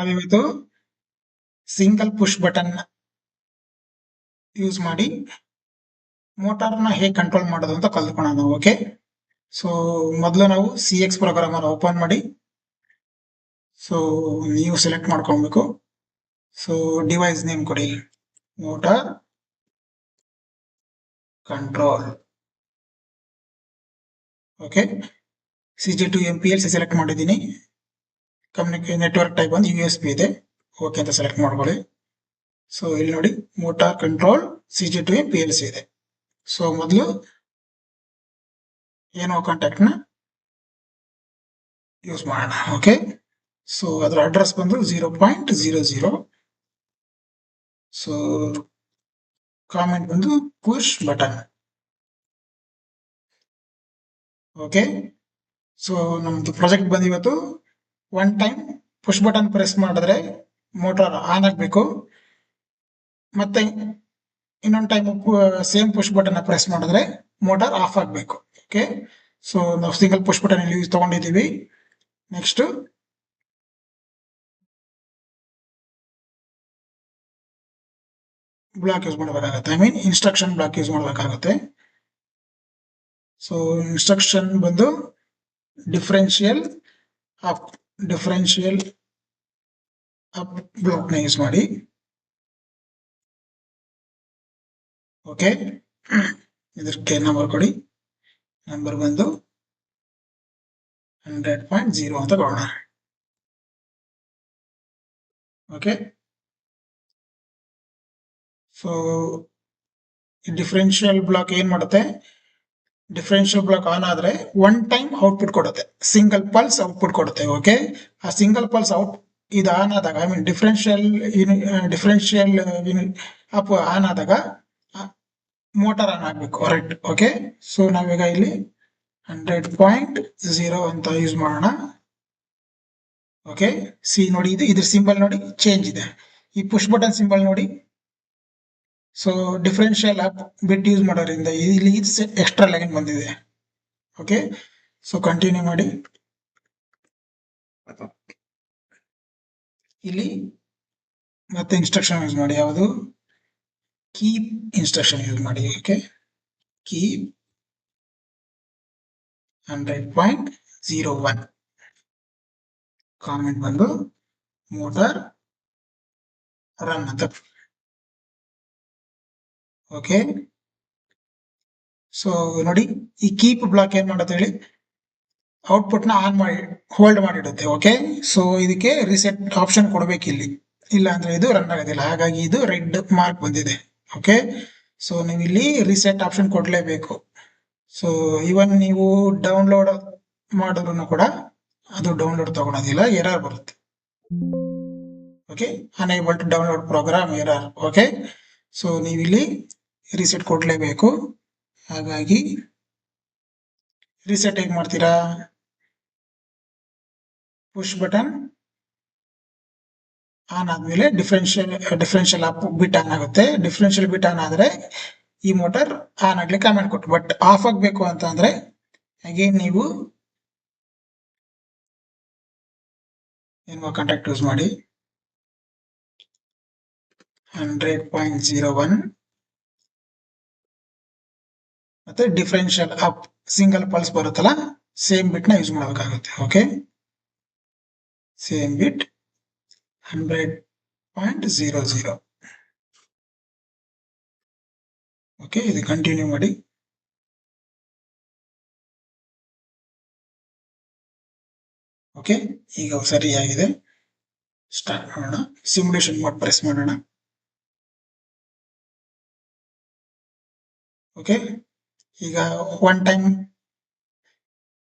ನಾವಿವತ್ತು single push button use ಮಾಡಿ ಮೋಟಾರ್ನ ಹೇಗೆ ಕಂಟ್ರೋಲ್ ಮಾಡೋದು ಅಂತ ಕಲ್ತ್ಕೊಳ್ಳೋಣ. ಓಕೆ, ಸೊ ಮೊದಲು ನಾವು CX ಪ್ರೋಗ್ರಾಮರ್ ಓಪನ್ ಮಾಡಿ, ಸೊ ನೀವು ಸೆಲೆಕ್ಟ್ ಮಾಡ್ಕೊಬೇಕು. ಸೊ ಡಿವೈಸ್ ನೇಮ್ ಕೊಡಿ, motor control. Okay, CJ2 MPLC select ಮಾಡಿದ್ದೀನಿ. ನೆಟ್ವರ್ಕ್ ಟೈಪ್ ಒಂದು USB ಇದೆ. ಓಕೆ ಅಂತ ಸೆಲೆಕ್ಟ್ ಮಾಡ್ಕೊಳ್ಳಿ. ಸೊ ಇಲ್ಲಿ ನೋಡಿ ಮೋಟಾರ್ ಕಂಟ್ರೋಲ್ CJ2 MPLC ಇದೆ. ಸೊ ಮೊದಲು ಏನೋ ಕಾಂಟ್ಯಾಕ್ಟ್ನ ಯೂಸ್ ಮಾಡೋಣ. ಓಕೆ, ಸೊ ಅದರ ಅಡ್ರೆಸ್ ಬಂದು 0.00. ಸೊ ಕಾಮೆಂಟ್ ಬಂದು ಪುಷ್ ಬಟನ್. ಓಕೆ, ಸೊ ನಮ್ದು ಪ್ರಾಜೆಕ್ಟ್ ಬಂದು ಇವತ್ತು one time push button press ಮಾಡಿದ್ರೆ ಮೋಟಾರ್ ಆನ್ ಆಗಬೇಕು, ಮತ್ತೆ ಇನ್ನೊಂದು time same push button press ಮಾಡಿದ್ರೆ ಮೋಟಾರ್ ಆಫ್ ಆಗಬೇಕು. ಓಕೆ, ಸೊ ನಾವು ಸಿಂಗಲ್ ಪುಷ್ ಬಟನ್ ಯೂಸ್ ತಗೊಂಡಿದ್ದೀವಿ. ನೆಕ್ಸ್ಟ್ ಬ್ಲಾಕ್ ಯೂಸ್ ಮಾಡಬೇಕಾಗುತ್ತೆ, ಇನ್ಸ್ಟ್ರಕ್ಷನ್ ಬ್ಲಾಕ್ ಯೂಸ್ ಮಾಡಬೇಕಾಗುತ್ತೆ. ಸೊ ಇನ್ಸ್ಟ್ರಕ್ಷನ್ ಬಂದು ಡಿಫರೆನ್ಷಿಯಲ್ ಅಪ್ ಬ್ಲಾಕ್ನ ಯೂಸ್ ಮಾಡಿ. ಓಕೆ, ಇದಕ್ಕೆ ನಂಬರ್ ಕೊಡಿ. ನಂಬರ್ ಬಂದು 100.0 ಅಂತ ಕೊಡೋಣ. ಓಕೆ, ಸೊ ಡಿಫರೆನ್ಷಿಯಲ್ ಬ್ಲಾಕ್ ಏನ್ ಮಾಡುತ್ತೆ, ಡಿಫರೆನ್ಷಿಯಲ್ ಬ್ಲಾಕ್ ಆನ್ ಆದ್ರೆ ಒನ್ ಟೈಮ್ ಔಟ್ಪುಟ್ ಕೊಡುತ್ತೆ, ಸಿಂಗಲ್ ಪಲ್ಸ್ ಔಟ್ಪುಟ್ ಕೊಡುತ್ತೆ. ಓಕೆ, ಆ ಸಿಂಗಲ್ ಪಲ್ಸ್ ಔಟ್ ಇದು ಆನ್ ಆದಾಗ ಡಿಫರೆನ್ಷಿಯಲ್ ಅಪ್ ಆನ್ ಆದಾಗ ಮೋಟಾರ್ ಆನ್ ಆಗಬೇಕು. ರೈಟ್. ಓಕೆ, ಸೊ ನಾವೀಗ ಇಲ್ಲಿ 100.0 ಅಂತ ಯೂಸ್ ಮಾಡೋಣ. ಓಕೆ, ಸಿ ನೋಡಿ, ಇದ್ರ ಸಿಂಬಲ್ ನೋಡಿ ಚೇಂಜ್ ಇದೆ. ಈ ಪುಷ್ ಬಟನ್ ಸಿಂಬಲ್ ನೋಡಿ. ಸೊ ಡಿಫರೆನ್ಷಿಯಲ್ ಅಪ್ ಬಿಟ್ ಯೂಸ್ ಮಾಡೋದ್ರಿಂದ ಇಲ್ಲಿ ಎಕ್ಸ್ಟ್ರಾ ಲೈನ್ ಬಂದಿದೆ. ಓಕೆ, ಸೊ ಕಂಟಿನ್ಯೂ ಮಾಡಿ. ಇಲ್ಲಿ ಮತ್ತೆ ಇನ್ಸ್ಟ್ರಕ್ಷನ್ ಯೂಸ್ ಮಾಡಿ, ಯಾವುದು ಕೀಪ್ ಇನ್ಸ್ಟ್ರಕ್ಷನ್ ಯೂಸ್ ಮಾಡಿ. Okay, keep 100.01. ಕಾಮೆಂಟ್ ಬಂದು ಮೋಟಾರ್ ರನ್ ಅಂತ. ಓಕೆ, ಸೊ ನೋಡಿ ಈ ಕೀಪ್ ಬ್ಲಾಕ್ ಏನ್ ಮಾಡುತ್ತೆ ಹೇಳಿ, ಔಟ್ಪುಟ್ ನ ಆನ್ ಮಾಡಿ ಹೋಲ್ಡ್ ಮಾಡಿಡುತ್ತೆ. ಓಕೆ, ಸೊ ಇದಕ್ಕೆ ರಿಸೆಟ್ ಆಪ್ಷನ್ ಕೊಡ್ಬೇಕು ಇಲ್ಲಿ, ಇಲ್ಲ ಅಂದ್ರೆ ಇದು ರನ್ ಆಗೋದಿಲ್ಲ. ಹಾಗಾಗಿ ಇದು ರೆಡ್ ಮಾರ್ಕ್ ಬಂದಿದೆ. ಓಕೆ, ಸೊ ನೀವು ಇಲ್ಲಿ ರಿಸೆಟ್ ಆಪ್ಷನ್ ಕೊಡ್ಲೇಬೇಕು. ಸೊ ಇವನ್ ನೀವು ಡೌನ್ಲೋಡ್ ಮಾಡಿದ್ರು ಕೂಡ ಅದು ಡೌನ್ಲೋಡ್ ತಗೊಳೋದಿಲ್ಲ, ಎರರ್ ಬರುತ್ತೆ. Okay, unable to download program error. Okay, so ನೀವಿಲ್ಲಿ ರಿಸೆಟ್ ಕೊಡ್ಲೇಬೇಕು. ಹಾಗಾಗಿ ರಿಸೆಟ್ ಹೇಗೆ ಮಾಡ್ತೀರಾ, ಪುಷ್ ಬಟನ್ ಆನ್ ಆದ್ಮೇಲೆ ಡಿಫರೆನ್ಷಿಯಲ್ ಅಪ್ ಬಿಟ್ ಆನ್ ಆಗುತ್ತೆ. ಡಿಫರೆನ್ಷಿಯಲ್ ಬಿಟ್ ಆನ್ ಆದ್ರೆ ಈ ಮೋಟಾರ್ ಆನ್ ಆಗ್ಲಿಕ್ಕೆ ಕಾಮೆಂಟ್ ಕೊಟ್ಟು, ಬಟ್ ಆಫ್ ಆಗ್ಬೇಕು ಅಂತ ಅಂದ್ರೆ ಅಗೇನ್ ನೀವು ಏನೋ ಕಾಂಟ್ಯಾಕ್ಟ್ ಯೂಸ್ ಮಾಡಿ 100.01 ಮತ್ತೆ ಡಿಫರೆನ್ಷಿಯಲ್ ಅಪ್ ಸಿಂಗಲ್ ಪಲ್ಸ್ ಬರುತ್ತಲ್ಲ, ಸೇಮ್ ಬಿಟ್ ನ ಯೂಸ್ ಮಾಡಬೇಕಾಗುತ್ತೆ. ಓಕೆ, ಸೇಮ್ ಬಿಟ್ 100.00. ಓಕೆ, ಇದು ಕಂಟಿನ್ಯೂ ಮಾಡಿ. ಓಕೆ, ಈಗ ಸರಿಯಾಗಿದೆ. ಸ್ಟಾರ್ಟ್ ಮಾಡೋಣ. ಸಿಮ್ಯುಲೇಷನ್ ಮೋಡ್ ಪ್ರೆಸ್ ಮಾಡೋಣ. ಓಕೆ, ಈಗ one time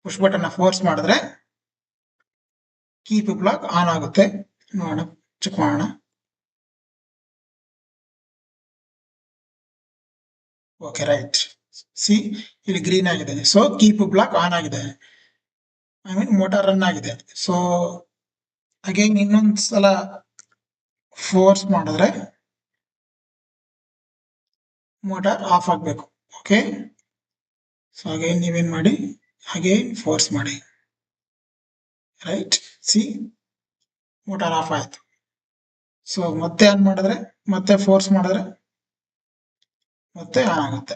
push button force ಮಾಡಿದ್ರೆ ಕೀಪ್ ಬ್ಲಾಕ್ ಆನ್ ಆಗುತ್ತೆ. ನೋಡೋಣ, ಚೆಕ್ ಮಾಡೋಣ. Okay, right. ಸಿ ಇಲ್ಲಿ ಗ್ರೀನ್ ಆಗಿದೆ, ಸೊ ಕೀಪ್ ಬ್ಲಾಕ್ ಆನ್ ಆಗಿದೆ, ಮೋಟಾರ್ ರನ್ ಆಗಿದೆ. ಸೊ ಅಗೇನ್ ಇನ್ನೊಂದ್ಸಲ ಫೋರ್ಸ್ ಮಾಡಿದ್ರೆ ಮೋಟಾರ್ ಆಫ್ ಆಗಬೇಕು. ಓಕೆ, ಸೊ ಅಗೇನ್ ನೀವೇನ್ ಮಾಡಿ, ಅಗೇನ್ ಫೋರ್ಸ್ ಮಾಡಿ. ರೈಟ್, ಸಿ ಮೋಟಾರ್ ಆಫ್ ಆಯ್ತು. ಸೊ ಮತ್ತೆ ಆನ್ ಮಾಡಿದ್ರೆ, ಮತ್ತೆ ಫೋರ್ಸ್ ಮಾಡಿದ್ರೆ ಮತ್ತೆ ಆನ್ ಆಗುತ್ತೆ.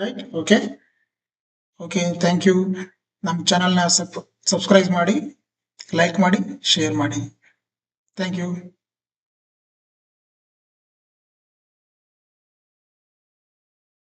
ರೈಟ್. Okay thank you. ನಮ್ಮ ಚಾನಲ್ನ ಸಬ್ಸ್ಕ್ರೈಬ್ ಮಾಡಿ, ಲೈಕ್ ಮಾಡಿ, ಶೇರ್ ಮಾಡಿ. Thank you.